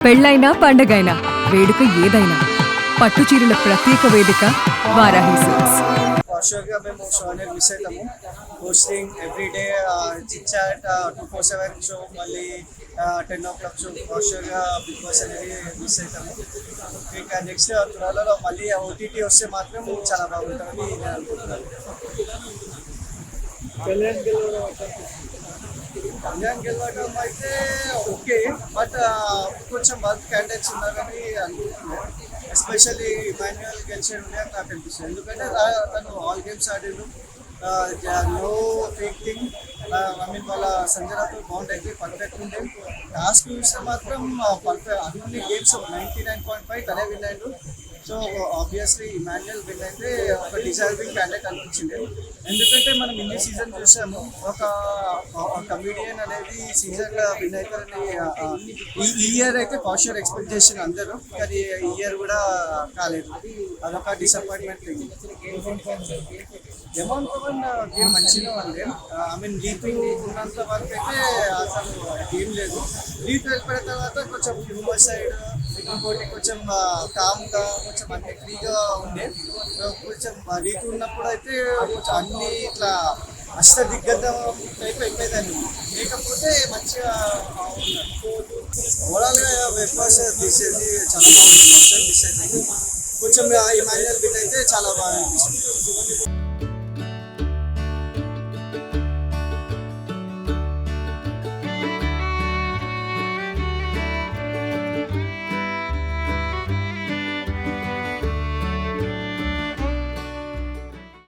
పెళ్ళైనా పండగైనా వేడుక ఏదైనా పట్టు చీరల ప్రత్యేక వేదిక వారాహి సిల్క్స్. షూర్గా మేము షో అనేది మిస్ అవుతాము. Posting everyday chit chat 247 show, మళ్ళీ 10 o'clock షో. షూర్గా బిగ్ బాస్ అనేది మిస్ అవుతాము. ఇంకా నెక్స్ట్ త్వరలో మళ్ళీ ఓటీటీ వస్తే మాత్రం చాలా బాగుంటుందని నేను అనుకుంటున్నాను. కళ్యాణ్ గెలవడం అయితే ఓకే, బట్ కొంచెం వర్క్ క్యాండిడేట్స్ ఉన్నారని అనుకుంటున్నాను. ఎస్పెషల్లీ ఇమాన్యుయల్ గెలిచాడు అని నాకు అనిపిస్తుంది. ఎందుకంటే తను ఆల్ గేమ్స్ ఆడాడు, no fake thing. I mean వాళ్ళ సంజనాతో బాండ్ అయితే పర్ఫెక్ట్ ఉండే. టాస్క్ చూస్తే మాత్రం పర్ఫెక్ట్ అన్ని గేమ్స్ 99.5 తనే విన్ అయ్యాడు. సో ఆబ్వియస్లీ ఇమాన్యుయల్ విన్ అయితే ఒక డిజర్వింగ్ క్యాండిడేట్ అనిపించింది. ఎందుకంటే మనం ఇన్ని సీజన్ చూసాము, ఒక కమిడియన్ అనేది సీజన్గా విన్ అవుతారని ఈ ఇయర్ అయితే కాషర్ ఎక్స్పెక్ట్ చేసిన అందరూ, కానీ ఈ ఇయర్ కూడా కాలేదు. అదొక డిసప్పాయింట్మెంట్ థింగ్. జమాన్ పవన్ గేమ్ మంచిగా ఉంది. ఐ మీన్ రీతు ఉన్నంత వరకు అయితే అసలు గేమ్ లేదు. రీతు వెళ్ళిపోయిన తర్వాత కొంచెం హ్యూమర్ సైడ్, ఇంకోటి కొంచెం కామ్గా, కొంచెం అన్ని ఫ్రీగా ఉండే. కొంచెం రీతు ఉన్నప్పుడు అయితే కొంచెం అన్ని ఇట్లా అష్టదిగ్గజం టైప్ అయిపోయిందండి. లేకపోతే మంచిగా ఉన్నారు. ఓవరాల్గా బిగ్ బాస్ తీసేది చాలా బాగుంది. మిస్ అయింది. కొంచెం ఇమాన్యుయల్ విన్ అయితే చాలా బాగా అనిపిస్తుంది.